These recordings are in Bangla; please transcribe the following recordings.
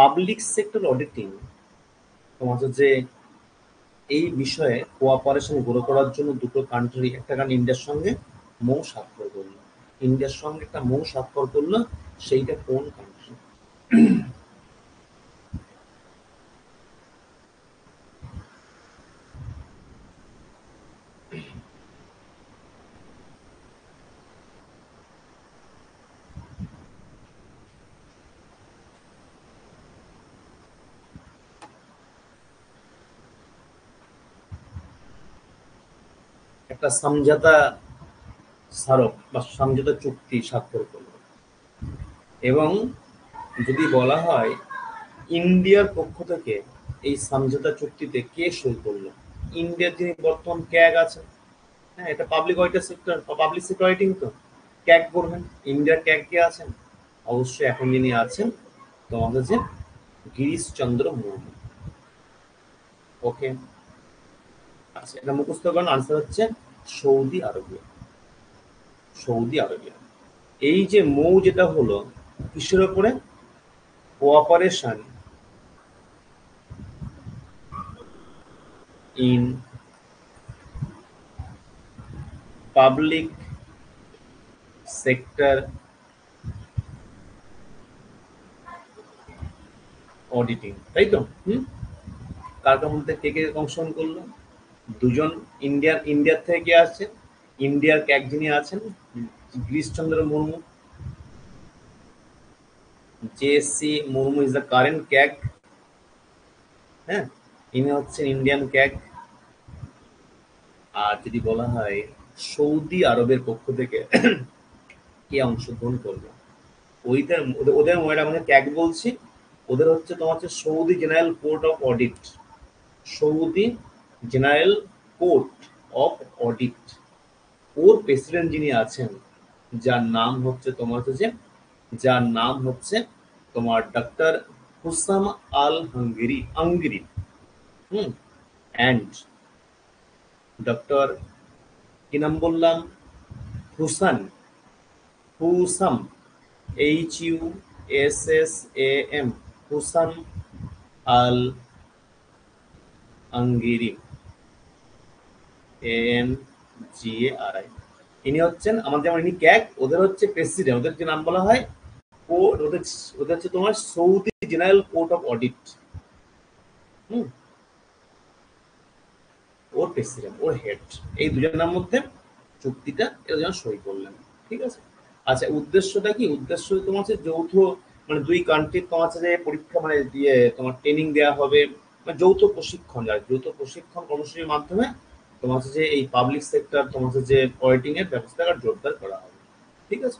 পাবলিক সেক্টর অডিটিং তোমাদের যে এই বিষয়ে কোঅপারেশন গ্রো করার জন্য দুটো কান্ট্রি, একটা কারণ ইন্ডিয়ার সঙ্গে মৌ স্বাক্ষর করলো, ইন্ডিয়ার সঙ্গে একটা মৌ স্বাক্ষর করলো, সেইটা কোন কান্ট্রি? একটা সমঝোতা স্মারক বা সমঝোতা চুক্তি স্বাক্ষর করলো, এবং যদি বলা হয় ইন্ডিয়ার পক্ষ থেকে এই সমঝোতা চুক্তিতে কে সই করলো? ইন্ডিয়ার যিনি বর্তমান ক্যাগ আছেন, হ্যাঁ এটা পাবলিক ওয়াটার সেক্টর বা পাবলিক সেক্টর রাইটিং, তো ক্যাগ করবেন। ইন্ডিয়ার ক্যাগ কে আছেন? অবশ্যই এখন যিনি আছেন তোমাদের যে গিরিশ চন্দ্র মুর্মু। ওকে, আচ্ছা এটা মুখস্থ করেন, আনসার হচ্ছে সৌদি আরবিয়া। Saudi Arabia. এই যে মৌ যেটা হলো কিসের ওপরে? Cooperation in public sector auditing, তাই তো? কার কার মধ্যে কে কে অংশগ্রহণ করলো? দুজন ইন্ডিয়ার থেকে কে আসছেন? ইন্ডিয়ার ক্যাগ যিনি আছেন Girishchandra Murmu, JSC Murmu is the current CAG, হ্যাঁ ইনি হচ্ছেন ইন্ডিয়ান ক্যাগ। আর যদি বলা হয় সৌদি আরবের পক্ষ থেকে কে অংশগ্রহণ করলো, ওইটার ওদের আমাদের ক্যাগ বলছি, ওদের হচ্ছে তোমার হচ্ছে Saudi general court of audit. Saudi general court of audit, or president যিনি আছেন, যার নাম হচ্ছে তোমার হচ্ছে যে যার নাম হচ্ছে তোমার doctor Husam Al Angiri, and doctor কি নাম বললাম? হুসান, Husam, HUSSAM, Husam Al আঙ্গিরি, ANGARI। ইনি হচ্ছেন আমাদের, যেমন ইনি ক্যাগ, ওদের হচ্ছে প্রেসিডেন্ট, ওদের যে নাম বলা হয় ওদের ওদের হচ্ছে তোমার Saudi general court of audit. Hmm, or president, or head, এই দুজনের মধ্যে চুক্তিটা এরা যেন সই করলেন। ঠিক আছে, আচ্ছা উদ্দেশ্যটা কি? উদ্দেশ্য তোমার হচ্ছে যৌথ, মানে দুই কান্ট্রির তোমার হচ্ছে যে পরীক্ষা, মানে দিয়ে তোমার ট্রেনিং দেওয়া হবে, মানে যৌথ প্রশিক্ষণ, যৌথ প্রশিক্ষণ কর্মসূচির মাধ্যমে তোমার হচ্ছে যে এই পাবলিক সেক্টর তোমার হচ্ছে যে অডিটিং এর ব্যবস্থা জোরদার করা হবে। ঠিক আছে,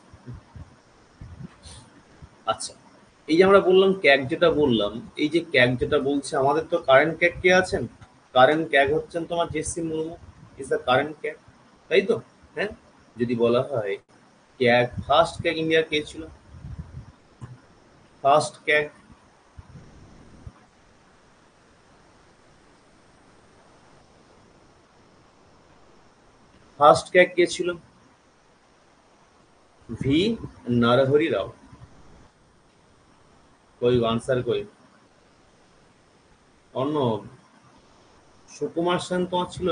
আচ্ছা এই যে আমরা বললাম ক্যাগ যেটা বললাম, এই যে ক্যাগ যেটা বলছে, আমাদের তো কারেন্ট ক্যাগ কে আছেন? কারেন্ট ক্যাগ হচ্ছেন তোমার JC Murmu is the current CAG, তাই তো? হ্যাঁ, যদি বলা হয় ক্যাগ, ফার্স্ট ক্যাগ ইন্ডিয়ার কে ছিল? ফার্স্ট ক্যাগ, ফার্স্ট ক্যাগ কে ছিল? ভি নরহরি রাও। কই আনসার কই? অন্য সুকুমার সেন তোমার ছিল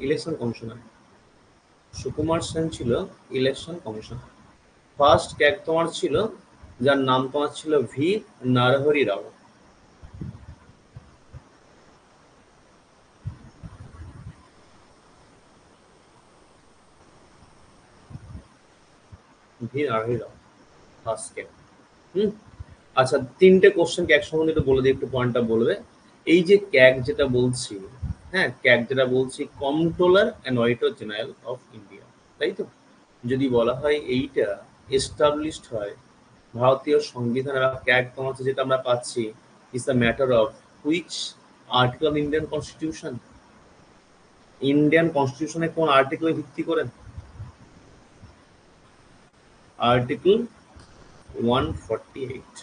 ইলেকশন কমিশনার। সুকুমার সেন ছিল ইলেকশন কমিশনার। ফার্স্ট ক্যাগ তোমার ছিল, যার নাম তোমার ছিল ভি নরহরি রাও। ভি নরহরি রাও, ফার্স্ট ক্যাগ। হুম, আচ্ছা তিনটে কোশ্চেনকে একসঙ্গে একটু বলে দিই, একটু পয়েন্টটা বলবে। এই যে ক্যাগ যেটা বলছি, হ্যাঁ ক্যাগ যেটা বলছি, controller and auditor general of India, তাই তো? যদি বলা হয় এইটা এস্টাবলিশড হয় ভারতীয় সংবিধান, বা ক্যাগ তোমার হচ্ছে যেটা আমরা পাচ্ছি is the matter of which article of Indian constitution? Indian কনস্টিটিউশনে কোন আর্টিকেলে ভিত্তি করেন? আর্টিকেল 148।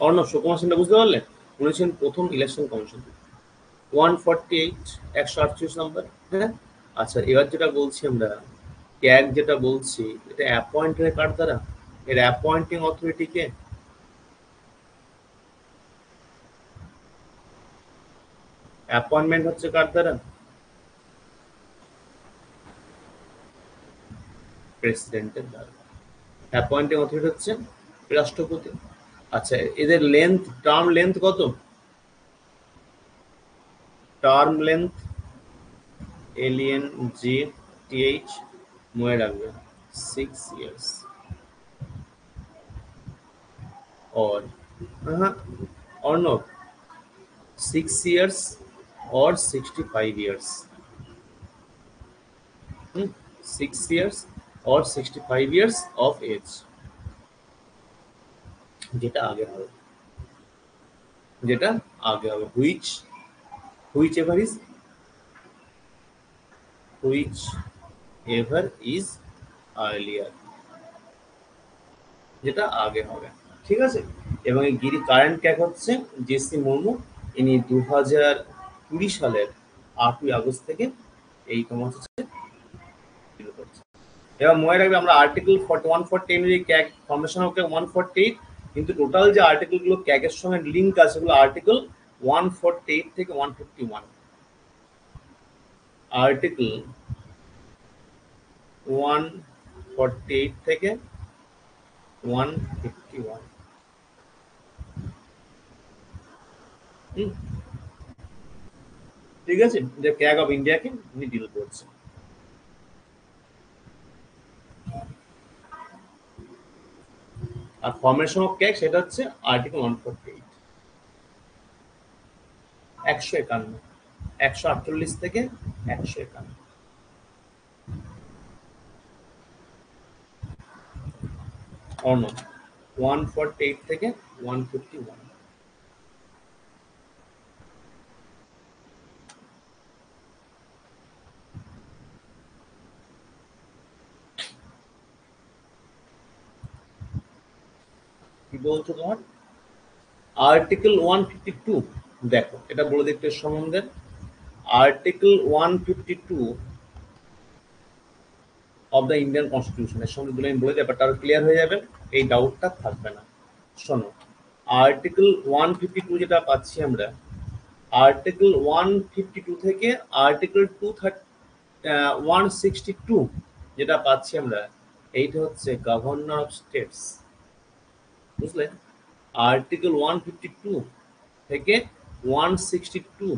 অর্ণব সুকুমার সেনটা বুঝতে পারলেন? উনি ছিলেন প্রথম ইলেকশন কমিশন। 148, 148 নম্বর। হ্যাঁ, আচ্ছা এবার যেটা বলছি আমরা, ক্যাগ যেটা বলছি, এটা অ্যাপয়েন্টেড কার দ্বারা? এর অ্যাপয়েন্টিং অথরিটি কে? অ্যাপয়েন্টমেন্ট হচ্ছে কার দ্বারা? প্রেসিডেন্টের দ্বারা। অ্যাপয়েন্টিং অথরিটি হচ্ছে রাষ্ট্রপতি। আচ্ছা, এদের লেন্থ, টার্ম লেন্থ কত? টার্ম লেন্থ LENGTH মনে রাখবে 6 years or or no 6 years or 65 years. 6 years or 65 years of age, যেটা আগে হবে, যেটা আগে হবে, which ever is earlier, যেটা আগে হবে। ঠিক আছে। এবং এই গিরি কারেন্ট ক্যাক হচ্ছে জেসি মুর্মু। ইনি 2020 সালের 8ই আগস্ট থেকে এই তোমার হচ্ছে শুরু করছে। এবার মনে রাখবে আমরা আর্টিকেল 140 অনুযায়ী ক্যাগ ফর্মেশন অফ ক্যাগ 148, কিন্তু টোটাল যে আর্টিকেল গুলো ক্যাগের সঙ্গে লিঙ্ক আছে সেগুলো আর্টিকেল 148 থেকে 151। আর্টিকেল 148 থেকে 151। ঠিক আছে, যে ক্যাগ অফ ইন্ডিয়াকে উনি ডিল করছে। আর ফর্মেশন অফ ক্যাগ সেটা হচ্ছে আর্টিকেল 148। 151, 148 থেকে 151। অন্য 148 থেকে 151। কি বলছো তোমার? আর্টিকেল 152 দেখো, এটা বলে দিতে সম্বন্ধে। Article 152 of the Indian constitution, এর সঙ্গে দুটো আমি বলে দেয়, ব্যাপারটা আরো ক্লিয়ার হয়ে যাবে, এই ডাউটটা থাকবে না। শোনো, আর্টিকেল 152 যেটা পাচ্ছি আমরা, আর্টিকেল 152 থেকে আর্টিকেল 162 যেটা পাচ্ছি আমরা, এইটা হচ্ছে গভর্নর অফ স্টেটস। বুঝলে? আর্টিকেল 152 থেকে 162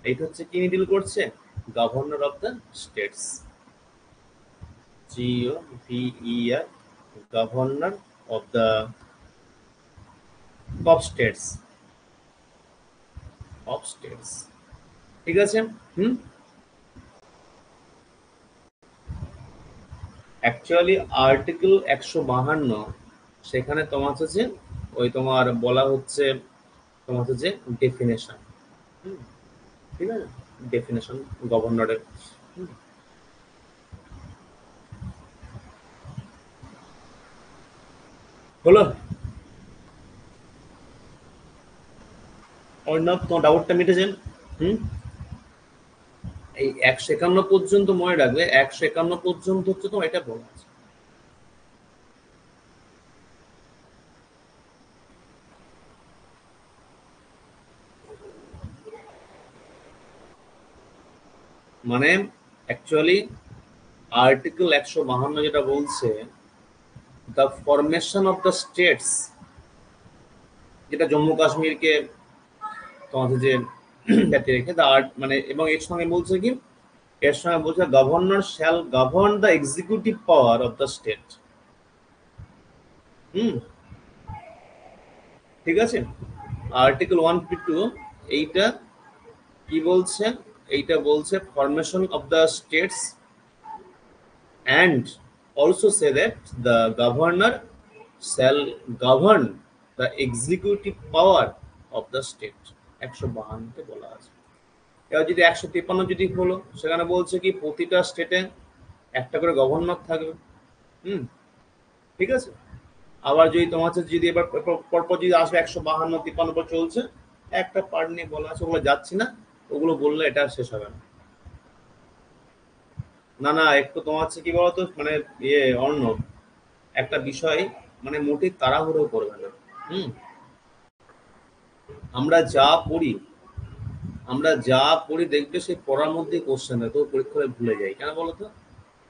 এইটা হচ্ছে কি ডিল করছে? Governor of the states, GOVER, governor of the of states, of states. ঠিক আছে। অ্যাকচুয়ালি আর্টিকেল 152 সেখানে তোমার হচ্ছে ওই তোমার বলা হচ্ছে তোমার হচ্ছে ডেফিনেশন। ঠিক আছে, ডেফিনেশন গভর্নরের। হলো? অর্ণব, তোমার ডাউটটা মিটেছেন? এই 151 পর্যন্ত মনে রাখবে, 151 পর্যন্ত হচ্ছে তোমার এটা বলা আছে। মানে অ্যাকচুয়ালি আর্টিকেল 152 যেটা বলছে the formation of the states, যেটা জম্মু কাশ্মীরকে তোমার যে জাতি রেখে মানে, এবং এর সঙ্গে বলছে কি, এর সঙ্গে বলছে governor shall govern the executive power of the state. ঠিক আছে। আর্টিকেল 152 এইটা কি বলছে? এইটা বলছে formation of the states and also say that the governor shall govern the executive power of the state। 152 বলা আছে। এবার যদি 153 যদি হলো, সেখানে বলছে কি প্রতিটা স্টেটে একটা করে গভর্নর থাকবে। ঠিক আছে। আবার যদি তোমার হচ্ছে যদি এবার পরপর যদি আসবে 152, 53 পর চলছে, একটা পার্ট নিয়ে বলা আছে, ওগুলো যাচ্ছি না, ওগুলো বললে এটা শেষ হবে না। না না, একটু তোমার হচ্ছে কি বলতো, মানে অর্ণব, একটা বিষয় মানে মোটেই তাড়াহুড়ো করবে না। হুম আমরা যা পড়ি দেখবে সেই পড়ার মধ্যেই কোশ্চেন দেয়, তো পরীক্ষায় ভুলে যাই কেন বলো তো?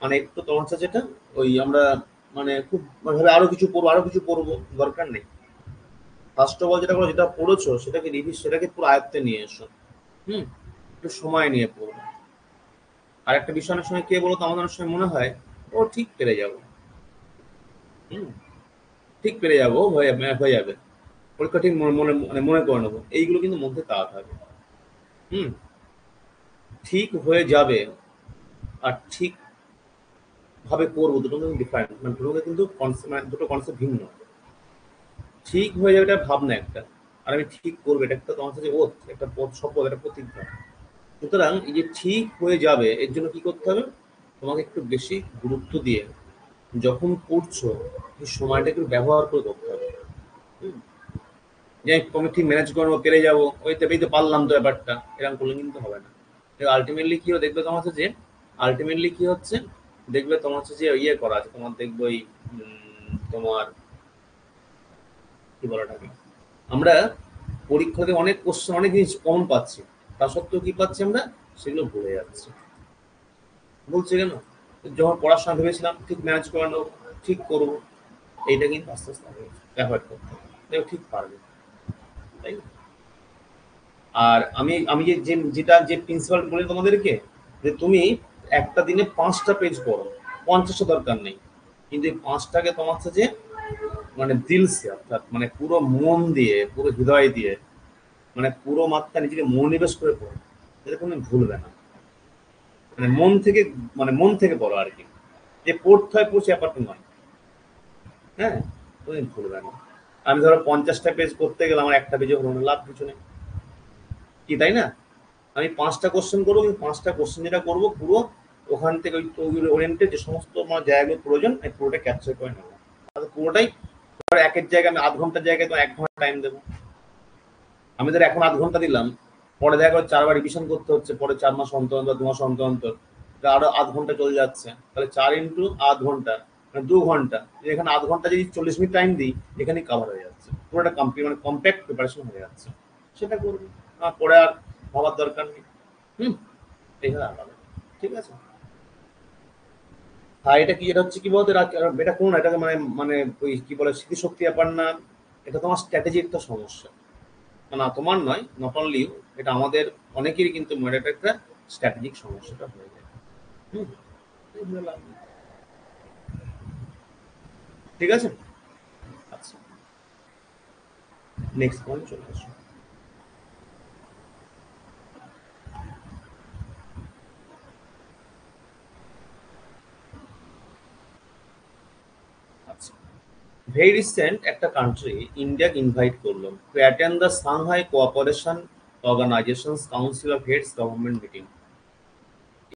মানে একটু তোমার সাথে যেটা ওই আমরা মানে খুব ভাবে আরো কিছু পড়বো, দরকার নেই। ফার্স্ট অফ অল যেটা করো, যেটা পড়েছো সেটাকে পুরো আয়ত্তে নিয়ে এসো। হুম একটু সময় নিয়ে পড়বো। আর একটা বিষয় অনেক সময় কে বলতো, আমাদের অনেক সময় মনে হয় ও ঠিক পেরে যাবো। হুম ঠিক পেরে যাবো, হয়ে যাবে, পরীক্ষা ঠিক মনে করে নেবো, এইগুলো কিন্তু মধ্যে তাড়াতে হবে। হুম ঠিক হয়ে যাবে আর ঠিক ভাবে করবো, দুটো কিন্তু ডিফারেন্ট, মানে দুটো কিন্তু কনসেপ্ট, মানে দুটো কনসেপ্ট ভিন্ন। ঠিক হয়ে যাবে এটা ভাবনা একটা, আর আমি ঠিক করবো এটা একটা, তোমার কাছে ওথ, একটা শপথ, একটা প্রতিজ্ঞা। সুতরাং এই যে ঠিক হয়ে যাবে, এর জন্য কি করতে হবে? তোমাকে একটু বেশি গুরুত্ব দিয়ে যখন পড়ছো এই সময়টা একটু ব্যবহার করে করতে হবে। হুম? যে আমি ঠিক ম্যানেজ করবো, পেরে যাবো, এই তো পারলাম তো ব্যাপারটা, এরকম করলে কিন্তু হবে না। আলটিমেটলি কি দেখবে তোমার হচ্ছে যে, আলটিমেটলি কি হচ্ছে, দেখবে তোমার হচ্ছে যে ইয়ে করা আছে তোমার, দেখবে ওই তোমার কি বলাটাকে, আমরা পরীক্ষাতে অনেক কোশ্চেন, অনেক জিনিস কমন পাচ্ছি, তা সত্ত্বেও কি পাচ্ছি আমরা, সেগুলো ভুলে যাচ্ছি। বলছে কেন? যখন পড়ার সময় ভেবেছিলাম ঠিক ম্যানেজ করে নেবো, ঠিক করবো, এইটা কিন্তু আস্তে আস্তে অ্যাভয়েড করতে হবে, দেখো ঠিক পারবে। তাই না? আর আমি আমি যে প্রিন্সিপাল বলি তোমাদেরকে, যে তুমি একটা দিনে 5টা পেজ পড়ো, 50টা দরকার নেই, কিন্তু এই 5টাকে তোমার হচ্ছে যে মানে দিল সে, অর্থাৎ মানে পুরো মন দিয়ে, পুরো হৃদয় দিয়ে, মানে পুরো মাত্রা নিজেকে মনোনিবেশ করে পড়ো, যাতে কোনো ভুলবে না। মানে মন থেকে, মানে মন থেকে পড়ো আর কি, যে পড়তে হয় পড়ছে ব্যাপারটা নয়। হ্যাঁ তুমি ভুলবে না। আমি ধরো 50টা পেজ করতে গেলে আমার একটা পেজও হলো না, লাভ কিছু নেই কি, তাই না? আমি 5টা কোশ্চেন করবো, কিন্তু 5টা কোশ্চেন যেটা করবো পুরো ওখান থেকে ওই ওরিয়েন্টেড যে সমস্ত আমার জায়গাগুলো প্রয়োজন, আমি পুরোটা ক্যাপচার করে নেবো। তাহলে পুরোটাই একের জায়গায় আমি 0.5 ঘন্টার জায়গায় তো 1 ঘন্টা টাইম দেবো। আমি ধর এখন 0.5 ঘন্টা দিলাম, পরে দেখা গেলো 4বার রিভিশন করতে হচ্ছে, পরে 4 মাস অন্তর অন্তর, 2 মাস অন্তর অন্তর, তা আরো 0.5 ঘন্টা চলে যাচ্ছে, তাহলে 4 × 0.5 ঘন্টা, মানে 2 ঘন্টা। এখানে 0.5 ঘন্টা যদি 40 মিনিট টাইম দিই, এখানেই কাভার হয়ে যাচ্ছে, পুরোটা কমপ্লিট, মানে কম্প্যাক্ট প্রিপারেশন হয়ে যাচ্ছে। সেটা করবি, পরে আর ভাবার দরকার নেই। হুম এইভাবে আগাবে, ঠিক আছে? আর এটা কি, এটা হচ্ছে কি বলতো, এটা কোন, এটাকে মানে মানে ওই কি বলে স্মৃতিশক্তি ব্যাপার না, এটা তোমার স্ট্র্যাটেজি একটা সমস্যা। না তোমার নয়, নট অনলি ইউ, এটা আমাদের অনেকেরই কিন্তু এটা একটা স্ট্র্যাটেজিক সমস্যাটা হয়ে যায়। হুম এইগুলো লাগবে। ঠিক আছে, আচ্ছা, নেক্সট পয়েন্ট চলে আসো। আচ্ছা, ভেরি রিসেন্ট একটা কান্ট্রি ইন্ডিয়াকে ইনভাইট করলো to attend the Shanghai cooperation organisations council of heads government meeting.